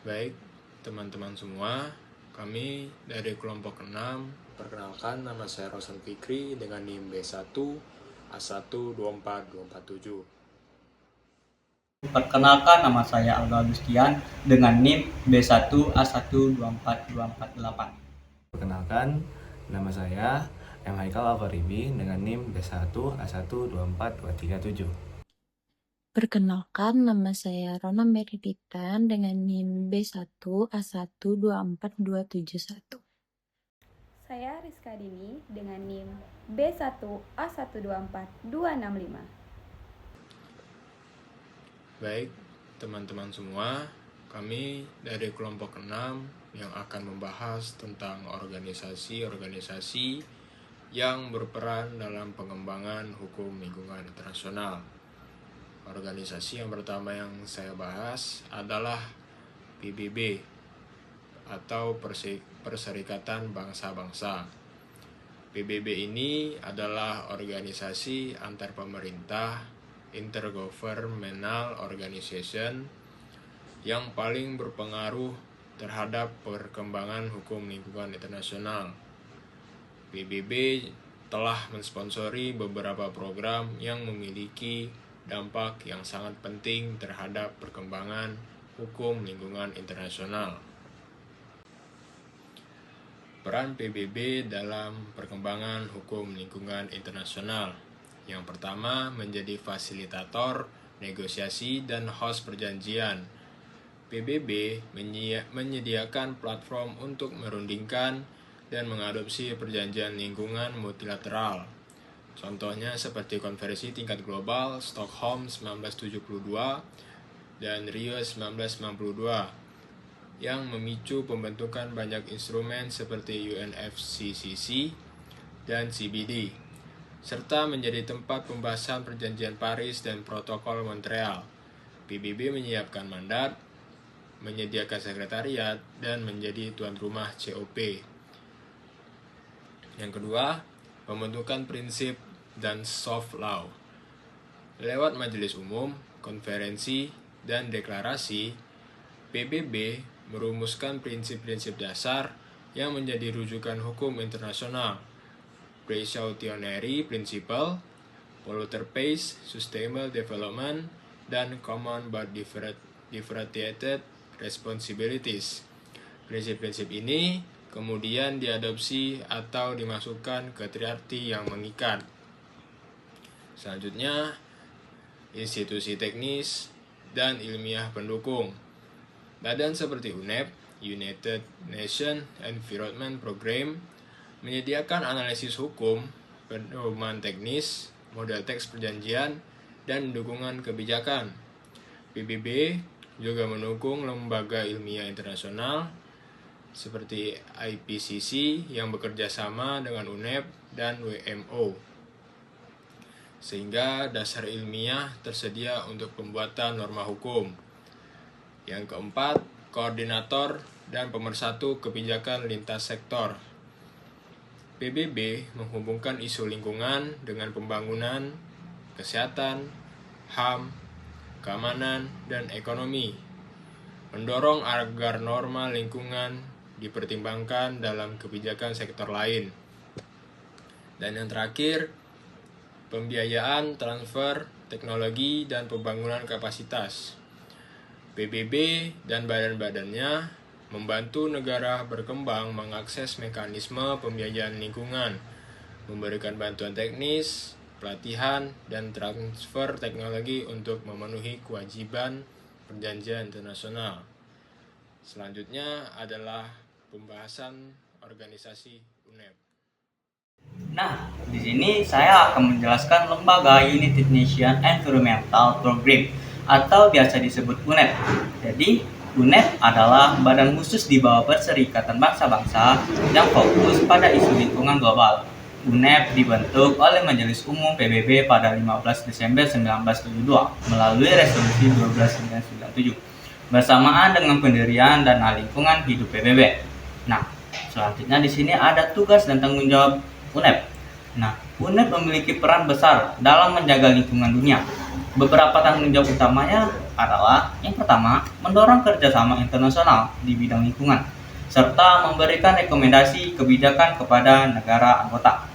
Baik, teman-teman semua, kami dari kelompok 6. Perkenalkan, nama saya Rosan Fikri dengan NIM B1 A1242447. Perkenalkan, nama saya Aldo Agustian dengan NIM B1 A1242448. Perkenalkan, nama saya M. Haikal Alfaribi dengan NIM B1 A1242377. Perkenalkan, nama saya Rona Meriditan dengan NIM B1 A1242271. Saya Rizka Dini dengan NIM B1 A1242265. Baik, teman-teman semua, kami dari kelompok 6 yang akan membahas tentang organisasi-organisasi yang berperan dalam pengembangan hukum lingkungan internasional. Organisasi yang pertama yang saya bahas adalah PBB atau Perserikatan Bangsa-Bangsa. PBB ini adalah organisasi antar pemerintah, intergovernmental organization, yang paling berpengaruh terhadap perkembangan hukum lingkungan internasional. PBB telah mensponsori beberapa program yang memiliki dampak yang sangat penting terhadap perkembangan hukum lingkungan internasional. Peran PBB dalam perkembangan hukum lingkungan internasional. Yang pertama, menjadi fasilitator, negosiasi, dan host perjanjian. PBB menyediakan platform untuk merundingkan dan mengadopsi perjanjian lingkungan multilateral. Contohnya seperti konferensi tingkat global Stockholm 1972 dan Rio 1992 yang memicu pembentukan banyak instrumen seperti UNFCCC dan CBD, serta menjadi tempat pembahasan perjanjian Paris dan protokol Montreal. PBB menyiapkan mandat, menyediakan sekretariat, dan menjadi tuan rumah COP. Yang kedua, pembentukan prinsip dan soft law. Lewat majelis umum, konferensi, dan deklarasi, PBB merumuskan prinsip-prinsip dasar yang menjadi rujukan hukum internasional. Precautionary Principle, Polluter Pays, Sustainable Development, dan Common but Differentiated Responsibilities. Prinsip-prinsip ini kemudian diadopsi atau dimasukkan ke treaty yang mengikat. Selanjutnya, institusi teknis dan ilmiah pendukung. Badan seperti UNEP, United Nations Environment Program, menyediakan analisis hukum, pedoman teknis, model teks perjanjian, dan dukungan kebijakan. PBB juga mendukung lembaga ilmiah internasional seperti IPCC yang bekerja sama dengan UNEP dan WMO, sehingga dasar ilmiah tersedia untuk pembuatan norma hukum. Yang keempat, koordinator dan pemersatu kebijakan lintas sektor. PBB menghubungkan isu lingkungan dengan pembangunan, kesehatan, HAM, keamanan, dan ekonomi. Mendorong agar norma lingkungan dipertimbangkan dalam kebijakan sektor lain. Dan yang terakhir, pembiayaan, transfer, teknologi, dan pembangunan kapasitas. PBB dan badan-badannya membantu negara berkembang mengakses mekanisme pembiayaan lingkungan, memberikan bantuan teknis, pelatihan, dan transfer teknologi untuk memenuhi kewajiban perjanjian internasional. Selanjutnya adalah pembahasan organisasi UNEP. Nah, di sini saya akan menjelaskan lembaga United Nations Environmental Program atau biasa disebut UNEP. Jadi, UNEP adalah badan khusus di bawah Perserikatan Bangsa-Bangsa yang fokus pada isu lingkungan global. UNEP dibentuk oleh Majelis Umum PBB pada 15 Desember 1972 melalui Resolusi 12997 bersamaan dengan pendirian Dana Lingkungan Hidup PBB. Nah, selanjutnya di sini ada tugas dan tanggung jawab UNEP. Nah, UNEP memiliki peran besar dalam menjaga lingkungan dunia. beberapa tanggung jawab utamanya adalah yang pertama, mendorong kerjasama internasional di bidang lingkungan, serta memberikan rekomendasi kebijakan kepada negara anggota.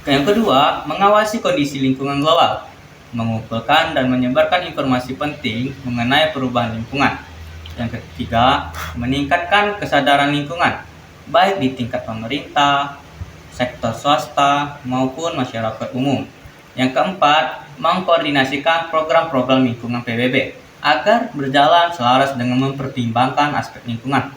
Yang kedua, mengawasi kondisi lingkungan global, mengumpulkan dan menyebarkan informasi penting mengenai perubahan lingkungan. Yang ketiga, meningkatkan kesadaran lingkungan, baik di tingkat pemerintah, sektor swasta, maupun masyarakat umum. Yang keempat, mengkoordinasikan program-program lingkungan PBB agar berjalan selaras dengan mempertimbangkan aspek lingkungan.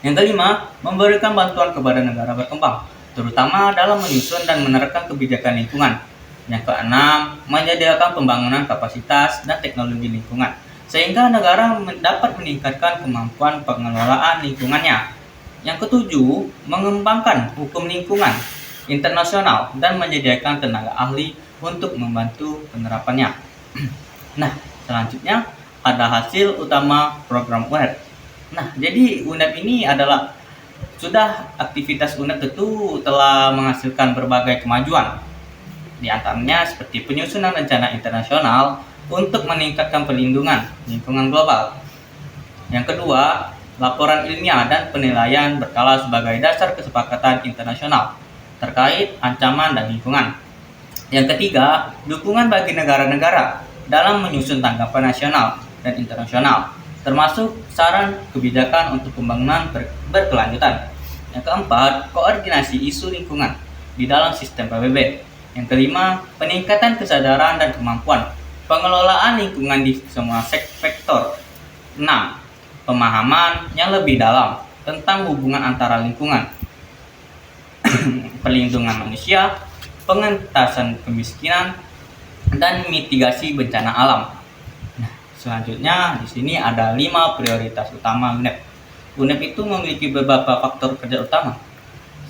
Yang kelima, memberikan bantuan kepada negara berkembang, terutama dalam menyusun dan menerapkan kebijakan lingkungan. Yang keenam, menyediakan pembangunan kapasitas dan teknologi lingkungan, sehingga negara dapat meningkatkan kemampuan pengelolaan lingkungannya. Yang ketujuh, mengembangkan hukum lingkungan internasional dan menyediakan tenaga ahli untuk membantu penerapannya. Nah, selanjutnya ada hasil utama program UNEP. Nah, jadi UNEP ini adalah aktivitas UNEP tentu telah menghasilkan berbagai kemajuan. Di antaranya seperti penyusunan rencana internasional untuk meningkatkan perlindungan lingkungan global. Yang kedua, laporan ilmiah dan penilaian berkala sebagai dasar kesepakatan internasional terkait ancaman dan lingkungan. Yang ketiga, dukungan bagi negara-negara dalam menyusun tanggapan nasional dan internasional, termasuk saran kebijakan untuk pembangunan berkelanjutan. Yang keempat, koordinasi isu lingkungan di dalam sistem PBB. Yang kelima, peningkatan kesadaran dan kemampuan pengelolaan lingkungan di semua sektor. 6. Pemahaman yang lebih dalam tentang hubungan antara lingkungan, perlindungan manusia, pengentasan kemiskinan, dan mitigasi bencana alam. Nah, selanjutnya di sini ada 5 prioritas utama UNEP. UNEP itu memiliki beberapa faktor kerja utama.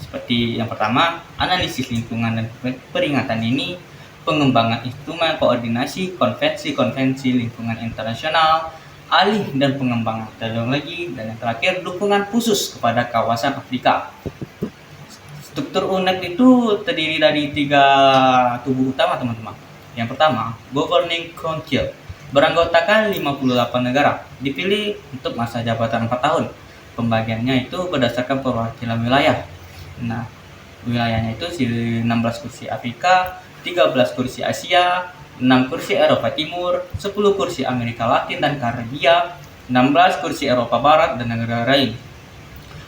Seperti yang pertama, analisis lingkungan dan peringatan dini, pengembangan instrumen koordinasi konvensi-konvensi lingkungan internasional, alih dan pengembangan teknologi, dan yang terakhir dukungan khusus kepada kawasan Afrika. Struktur UNEP itu terdiri dari 3 tubuh utama, teman-teman. Yang pertama, Governing Council, beranggotakan 58 negara, dipilih untuk masa jabatan 4 tahun. Pembagiannya itu berdasarkan perwakilan wilayah. Nah, wilayahnya itu 16 kursi Afrika, 13 kursi Asia, 6 kursi Eropa Timur, 10 kursi Amerika Latin dan Karibia, 16 kursi Eropa Barat, dan negara lain.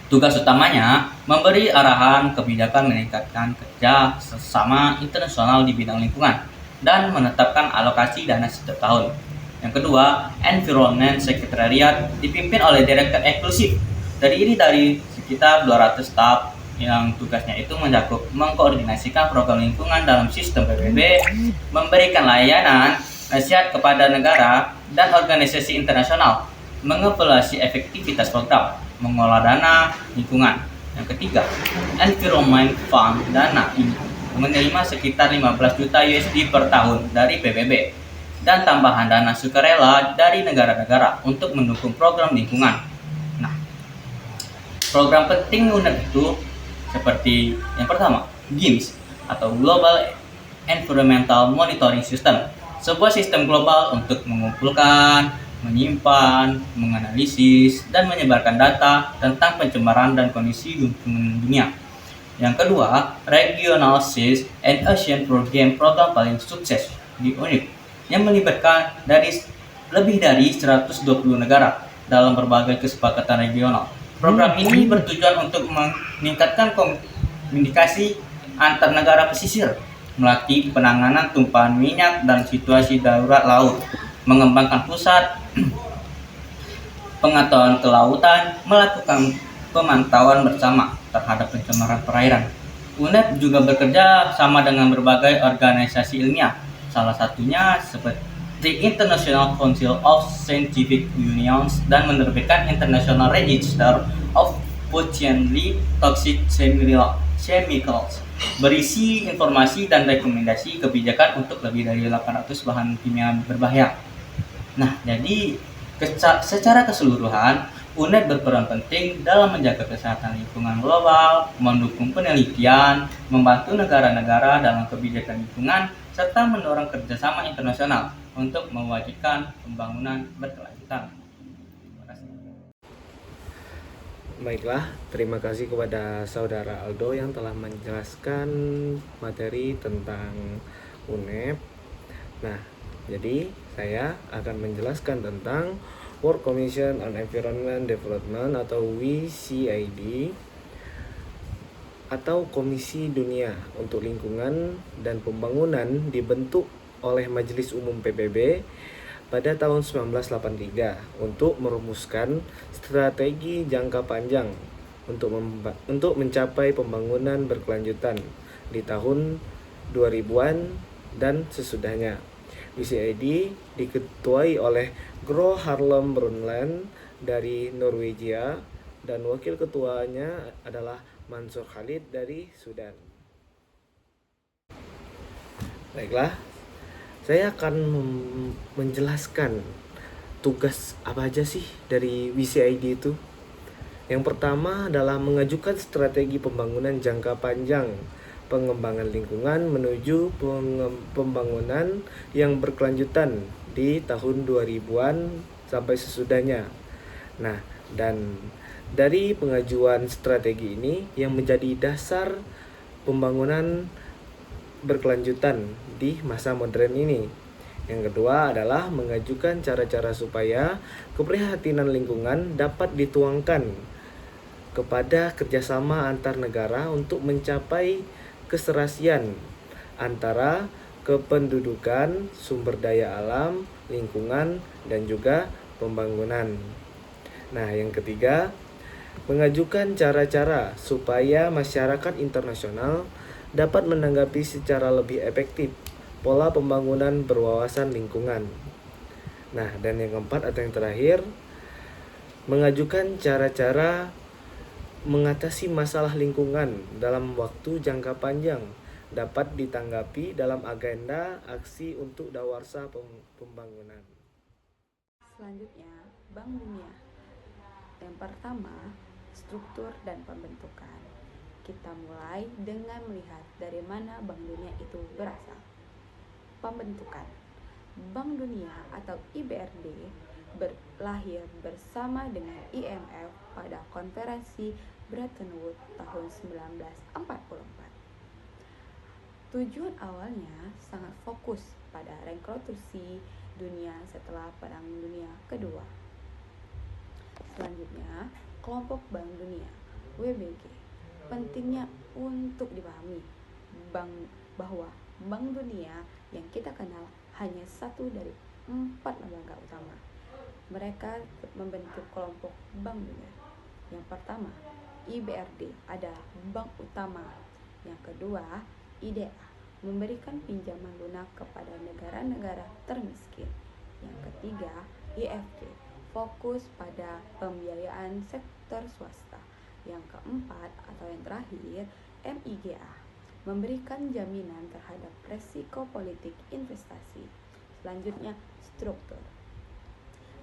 Tugas utamanya memberi arahan kebijakan meningkatkan kerja sesama internasional di bidang lingkungan dan menetapkan alokasi dana setiap tahun. Yang kedua, Environment Secretariat dipimpin oleh direktur eksklusif, terdiri dari sekitar 200 staf yang tugasnya itu mencakup mengkoordinasikan program lingkungan dalam sistem PBB, memberikan layanan nasihat kepada negara dan organisasi internasional, mengevaluasi efektivitas program, mengolah dana lingkungan. Yang ketiga, Environment Fund, dana ini menerima sekitar 15 juta USD per tahun dari PBB dan tambahan dana sukarela dari negara-negara untuk mendukung program lingkungan. Nah, program penting UNEP itu seperti yang pertama, GIMS atau Global Environmental Monitoring System, sebuah sistem global untuk mengumpulkan, menyimpan, menganalisis, dan menyebarkan data tentang pencemaran dan kondisi lingkungan dunia. Yang kedua, Regional Seas and Ocean Program paling sukses di UNEP yang melibatkan lebih dari 120 negara dalam berbagai kesepakatan regional. Program ini bertujuan untuk meningkatkan komunikasi antar negara pesisir, melatih penanganan tumpahan minyak dan situasi darurat laut, mengembangkan pusat pengetahuan kelautan, melakukan pemantauan bersama terhadap pencemaran perairan. UNEP juga bekerja sama dengan berbagai organisasi ilmiah, salah satunya seperti International Council of Scientific Unions, dan menerbitkan International Register of Potentially Toxic Chemicals, berisi informasi dan rekomendasi kebijakan untuk lebih dari 800 bahan kimia berbahaya. Nah, jadi secara keseluruhan UNED berperan penting dalam menjaga kesehatan lingkungan global, mendukung penelitian, membantu negara-negara dalam kebijakan lingkungan, serta mendorong kerjasama internasional untuk mewujudkan pembangunan berkelanjutan. Terima kasih. Baiklah, terima kasih kepada Saudara Aldo yang telah menjelaskan materi tentang UNED. Nah, jadi saya akan menjelaskan tentang World Commission on Environment Development atau WCID atau Komisi Dunia untuk Lingkungan dan Pembangunan dibentuk oleh Majelis Umum PBB pada tahun 1983 untuk merumuskan strategi jangka panjang untuk mencapai pembangunan berkelanjutan di tahun 2000-an dan sesudahnya. WCID diketuai oleh Gro Harlem Brundtland dari Norwegia dan wakil ketuanya adalah Mansur Khalid dari Sudan. Baiklah, saya akan menjelaskan tugas apa aja sih dari WCID itu. Yang pertama adalah mengajukan strategi pembangunan jangka panjang, pengembangan lingkungan menuju pembangunan yang berkelanjutan di tahun 2000-an sampai sesudahnya. Nah, dan dari pengajuan strategi ini yang menjadi dasar pembangunan berkelanjutan di masa modern ini. Yang kedua adalah mengajukan cara-cara supaya keprihatinan lingkungan dapat dituangkan kepada kerjasama antar negara untuk mencapai keserasian antara kependudukan, sumber daya alam, lingkungan, dan juga pembangunan. Nah, yang ketiga, mengajukan cara-cara supaya masyarakat internasional dapat menanggapi secara lebih efektif pola pembangunan berwawasan lingkungan. Nah, dan yang keempat atau yang terakhir, mengajukan cara-cara mengatasi masalah lingkungan dalam waktu jangka panjang dapat ditanggapi dalam agenda aksi untuk dawarsa pembangunan. Selanjutnya, Bank Dunia. Yang pertama, struktur dan pembentukan. Kita mulai dengan melihat dari mana Bank Dunia itu berasal. Pembentukan. Bank Dunia atau IBRD lahir bersama dengan IMF pada konferensi Bretton Woods tahun 1944. Tujuan awalnya sangat fokus pada rekonstruksi dunia setelah Perang Dunia Kedua. Selanjutnya, kelompok Bank Dunia WBG. Pentingnya untuk dipahami bahwa Bank Dunia yang kita kenal hanya satu dari 4 lembaga utama. Mereka membentuk kelompok Bank Dunia. Yang pertama, IBRD adalah bank utama. Yang kedua, IDA memberikan pinjaman lunak kepada negara-negara termiskin. Yang ketiga, IFC fokus pada pembiayaan sektor swasta. Yang keempat atau yang terakhir, MIGA memberikan jaminan terhadap resiko politik investasi. Selanjutnya, struktur.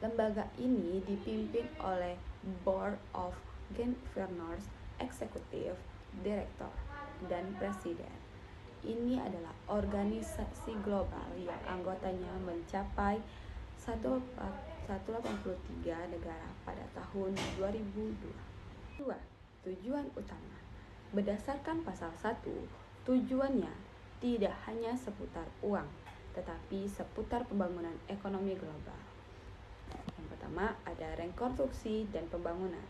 Lembaga ini dipimpin oleh Board of Governors, Executive Director, dan Presiden. Ini adalah organisasi global yang anggotanya mencapai 183 negara pada tahun 2002. 2. Tujuan utama. Berdasarkan pasal 1, tujuannya tidak hanya seputar uang, tetapi seputar pembangunan ekonomi global. Yang pertama ada rekonstruksi dan pembangunan.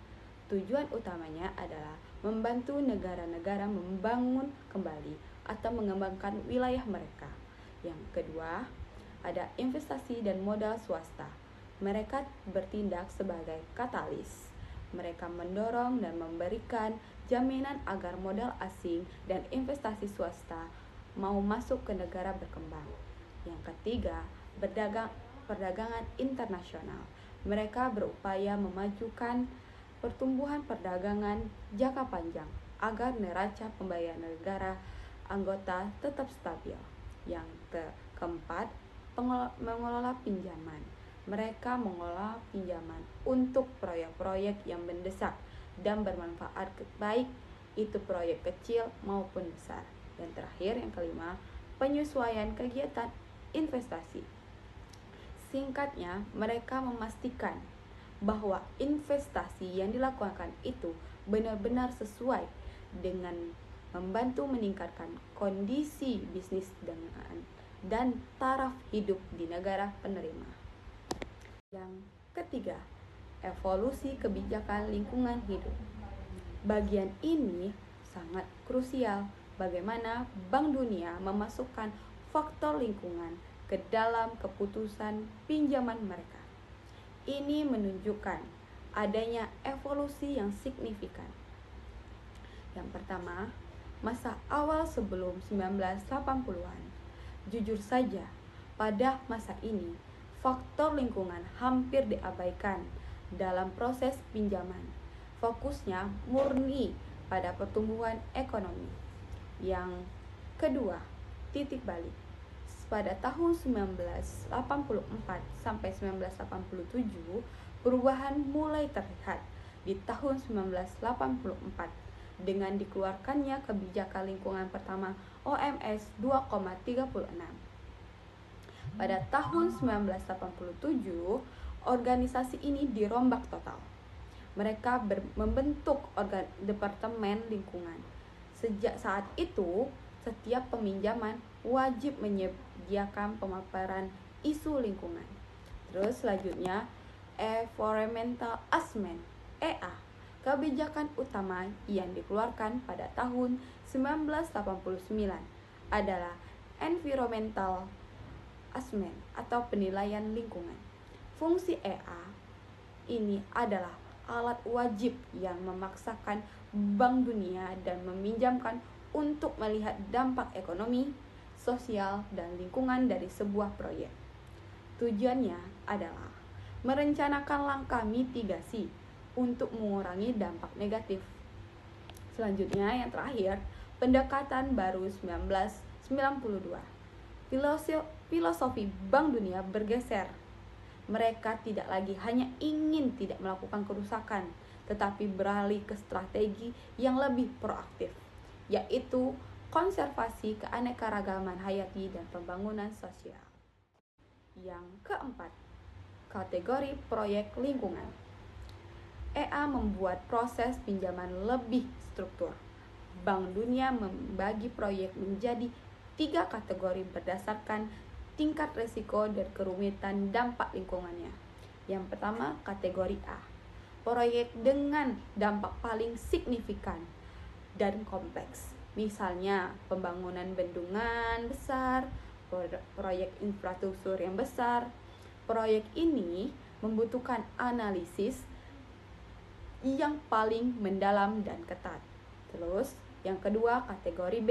Tujuan utamanya adalah membantu negara-negara membangun kembali atau mengembangkan wilayah mereka. Yang kedua, ada investasi dan modal swasta. Mereka bertindak sebagai katalis. Mereka mendorong dan memberikan jaminan agar modal asing dan investasi swasta mau masuk ke negara berkembang. Yang ketiga, perdagangan internasional. Mereka berupaya memajukan pertumbuhan perdagangan jangka panjang agar neraca pembayaran negara anggota tetap stabil. Yang keempat, mengelola pinjaman. Mereka mengelola pinjaman untuk proyek-proyek yang mendesak dan bermanfaat baik itu proyek kecil maupun besar. Dan terakhir yang kelima, penyesuaian kegiatan investasi. Singkatnya, mereka memastikan bahwa investasi yang dilakukan itu benar-benar sesuai dengan membantu meningkatkan kondisi bisnis dan taraf hidup di negara penerima. Yang ketiga, evolusi kebijakan lingkungan hidup. Bagian ini sangat krusial bagaimana Bank Dunia memasukkan faktor lingkungan ke dalam keputusan pinjaman mereka. Ini menunjukkan adanya evolusi yang signifikan. Yang pertama, masa awal sebelum 1980-an. Jujur saja, pada masa ini, faktor lingkungan hampir diabaikan dalam proses pinjaman. Fokusnya murni pada pertumbuhan ekonomi. Yang kedua, titik balik. Pada tahun 1984 sampai 1987, perubahan mulai terlihat di tahun 1984 dengan dikeluarkannya kebijakan lingkungan pertama OMS 2,36. Pada tahun 1987, organisasi ini dirombak total. Mereka membentuk Departemen Lingkungan. Sejak saat itu, setiap peminjaman wajib menyediakan pemaparan isu lingkungan. Terus selanjutnya, Environmental Assessment (EA), kebijakan utama yang dikeluarkan pada tahun 1989 adalah Environmental Assessment atau penilaian lingkungan. Fungsi EA ini adalah alat wajib yang memaksakan Bank Dunia dan meminjamkan untuk melihat dampak ekonomi, sosial, dan lingkungan dari sebuah proyek. Tujuannya adalah merencanakan langkah mitigasi untuk mengurangi dampak negatif. Selanjutnya yang terakhir, pendekatan baru 1992. Filosofi Bank Dunia bergeser. Mereka tidak lagi hanya ingin tidak melakukan kerusakan, tetapi beralih ke strategi yang lebih proaktif, yaitu konservasi keanekaragaman hayati dan pembangunan sosial. Yang keempat, kategori proyek lingkungan. EA membuat proses pinjaman lebih struktur. Bank Dunia membagi proyek menjadi 3 kategori berdasarkan tingkat risiko dan kerumitan dampak lingkungannya. Yang pertama, kategori A. Proyek dengan dampak paling signifikan dan kompleks. Misalnya, pembangunan bendungan besar, proyek infrastruktur yang besar. Proyek ini membutuhkan analisis yang paling mendalam dan ketat. Terus, yang kedua, kategori B.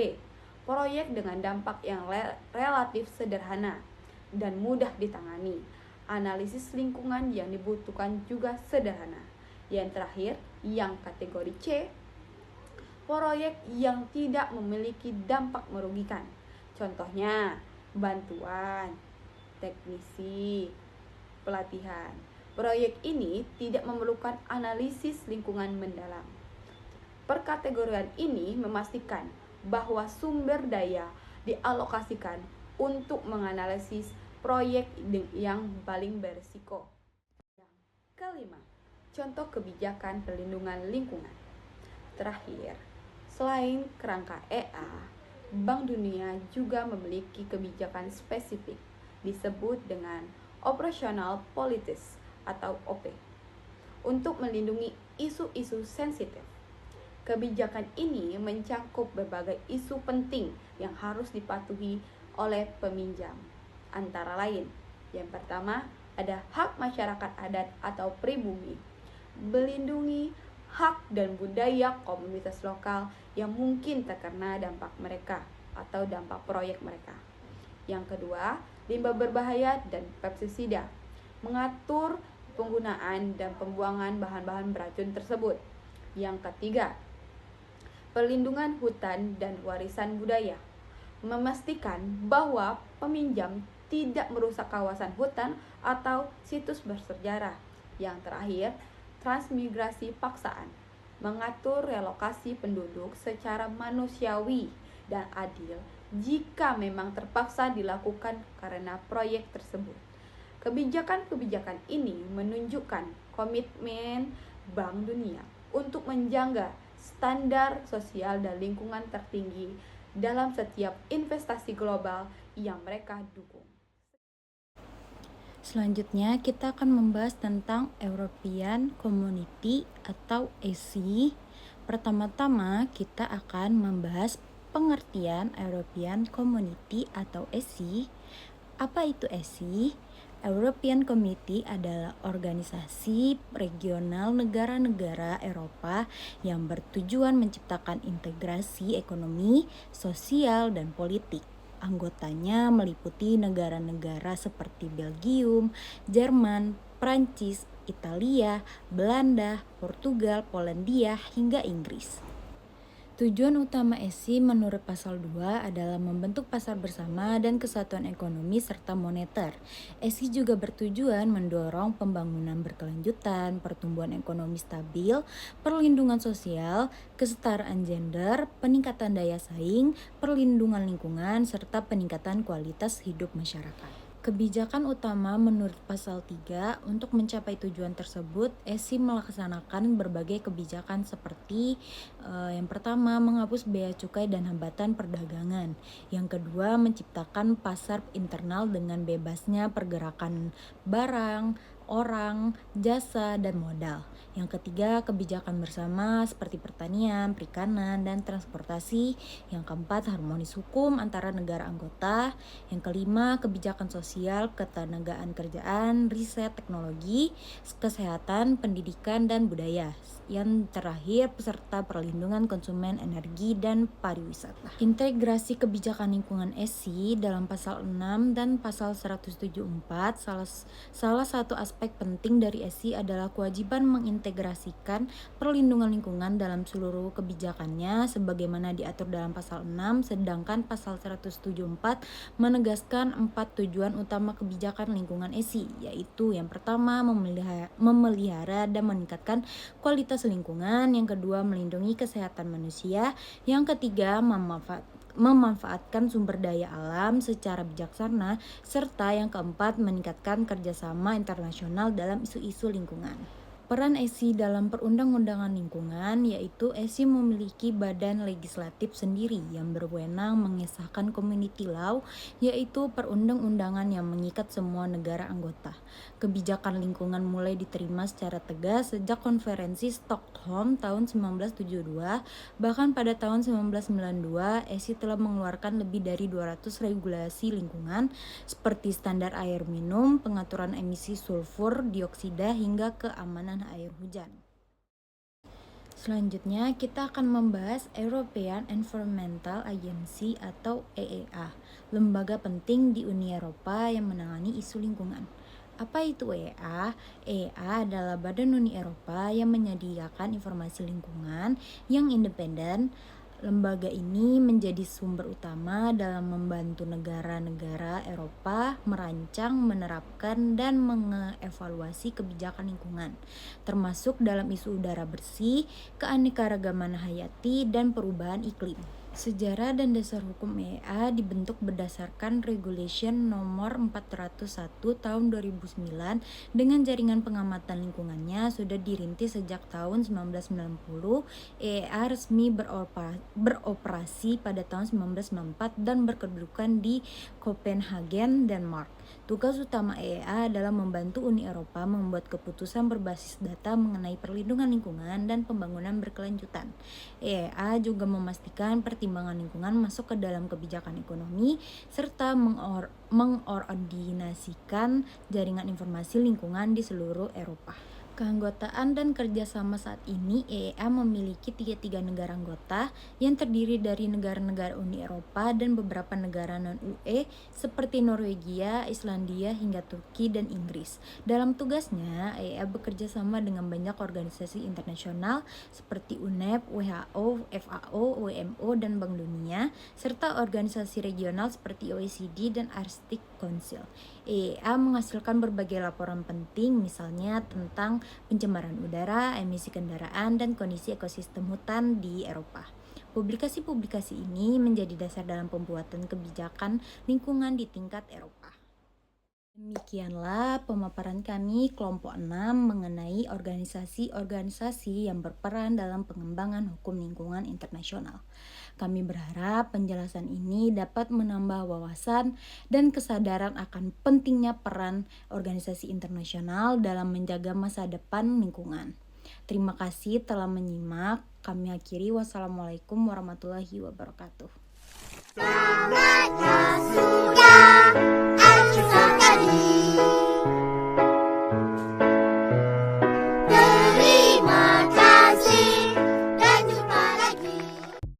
Proyek dengan dampak yang relatif sederhana dan mudah ditangani. Analisis lingkungan yang dibutuhkan juga sederhana. Yang terakhir, yang kategori C, proyek yang tidak memiliki dampak merugikan. Contohnya, bantuan, teknisi, pelatihan. Proyek ini tidak memerlukan analisis lingkungan mendalam. Perkategorian ini memastikan bahwa sumber daya dialokasikan untuk menganalisis proyek yang paling berisiko. Yang kelima, contoh kebijakan perlindungan lingkungan. Terakhir, selain kerangka EA, Bank Dunia juga memiliki kebijakan spesifik disebut dengan Operational Policies atau OP untuk melindungi isu-isu sensitif. Kebijakan ini mencakup berbagai isu penting yang harus dipatuhi oleh peminjam. Antara lain, yang pertama ada hak masyarakat adat atau pribumi, melindungi hak dan budaya komunitas lokal yang mungkin terkena dampak mereka atau dampak proyek mereka. Yang kedua, limbah berbahaya dan pestisida, mengatur penggunaan dan pembuangan bahan-bahan beracun tersebut. Yang ketiga, perlindungan hutan dan warisan budaya, memastikan bahwa peminjam tidak merusak kawasan hutan atau situs bersejarah. Yang terakhir, transmigrasi paksaan, mengatur relokasi penduduk secara manusiawi dan adil jika memang terpaksa dilakukan karena proyek tersebut. Kebijakan-kebijakan ini menunjukkan komitmen Bank Dunia untuk menjaga standar sosial dan lingkungan tertinggi dalam setiap investasi global yang mereka dukung. Selanjutnya kita akan membahas tentang European Community atau EC. Pertama-tama kita akan membahas pengertian European Community atau EC. Apa itu EC? European Community adalah organisasi regional negara-negara Eropa yang bertujuan menciptakan integrasi ekonomi, sosial, dan politik. Anggotanya meliputi negara-negara seperti Belgium, Jerman, Prancis, Italia, Belanda, Portugal, Polandia, hingga Inggris. Tujuan utama EC menurut pasal 2 adalah membentuk pasar bersama dan kesatuan ekonomi serta moneter. EC juga bertujuan mendorong pembangunan berkelanjutan, pertumbuhan ekonomi stabil, perlindungan sosial, kesetaraan gender, peningkatan daya saing, perlindungan lingkungan, serta peningkatan kualitas hidup masyarakat. Kebijakan utama menurut pasal 3 untuk mencapai tujuan tersebut, EC melaksanakan berbagai kebijakan seperti yang pertama, menghapus bea cukai dan hambatan perdagangan. Yang kedua, menciptakan pasar internal dengan bebasnya pergerakan barang, orang, jasa, dan modal. Yang ketiga, kebijakan bersama seperti pertanian, perikanan, dan transportasi. Yang keempat, harmonis hukum antara negara anggota. Yang kelima, kebijakan sosial, ketenagaan kerjaan, riset, teknologi, kesehatan, pendidikan, dan budaya. Yang terakhir, peserta perlindungan konsumen, energi, dan pariwisata. Integrasi kebijakan lingkungan EC dalam pasal 6 dan pasal 174, salah satu aspek penting dari EC adalah kewajiban mengintegrasikan perlindungan lingkungan dalam seluruh kebijakannya sebagaimana diatur dalam pasal 6, sedangkan pasal 174 menegaskan 4 tujuan utama kebijakan lingkungan EC, yaitu yang pertama, memelihara dan meningkatkan kualitas lingkungan, yang kedua, melindungi kesehatan manusia, yang ketiga, memanfaatkan sumber daya alam secara bijaksana, serta yang keempat, meningkatkan kerjasama internasional dalam isu-isu lingkungan. Peran EC dalam perundang-undangan lingkungan, yaitu EC memiliki badan legislatif sendiri yang berwenang mengesahkan community law, yaitu perundang-undangan yang mengikat semua negara anggota. Kebijakan lingkungan mulai diterima secara tegas sejak konferensi Stockholm tahun 1972, bahkan pada tahun 1992 EC telah mengeluarkan lebih dari 200 regulasi lingkungan seperti standar air minum, pengaturan emisi sulfur dioksida, hingga keamanan air hujan. Selanjutnya kita akan membahas European Environmental Agency atau EEA, lembaga penting di Uni Eropa yang menangani isu lingkungan. Apa itu EEA? EEA adalah badan Uni Eropa yang menyediakan informasi lingkungan yang independen. Lembaga ini menjadi sumber utama dalam membantu negara-negara Eropa merancang, menerapkan, dan mengevaluasi kebijakan lingkungan, termasuk dalam isu udara bersih, keanekaragaman hayati, dan perubahan iklim. Sejarah dan dasar hukum EEA dibentuk berdasarkan Regulation Nomor 401 Tahun 2009 dengan jaringan pengamatan lingkungannya sudah dirintis sejak tahun 1990. EEA resmi beroperasi pada tahun 1994 dan berkedudukan di Copenhagen, Denmark. Tugas utama EEA adalah membantu Uni Eropa membuat keputusan berbasis data mengenai perlindungan lingkungan dan pembangunan berkelanjutan. EEA juga memastikan pertimbangan lingkungan masuk ke dalam kebijakan ekonomi serta mengordinasikan jaringan informasi lingkungan di seluruh Eropa. Keanggotaan dan kerjasama saat ini, EEA memiliki 33 negara anggota yang terdiri dari negara-negara Uni Eropa dan beberapa negara non-UE seperti Norwegia, Islandia, hingga Turki dan Inggris. Dalam tugasnya, EEA bekerja sama dengan banyak organisasi internasional seperti UNEP, WHO, FAO, WMO, dan Bank Dunia, serta organisasi regional seperti OECD dan Arctic Council. EEA menghasilkan berbagai laporan penting, misalnya tentang pencemaran udara, emisi kendaraan, dan kondisi ekosistem hutan di Eropa. Publikasi-publikasi ini menjadi dasar dalam pembuatan kebijakan lingkungan di tingkat Eropa. Demikianlah pemaparan kami kelompok 6 mengenai organisasi-organisasi yang berperan dalam pengembangan hukum lingkungan internasional. Kami berharap penjelasan ini dapat menambah wawasan dan kesadaran akan pentingnya peran organisasi internasional dalam menjaga masa depan lingkungan. Terima kasih telah menyimak. Kami akhiri. Wassalamualaikum warahmatullahi wabarakatuh. Selamat masuk.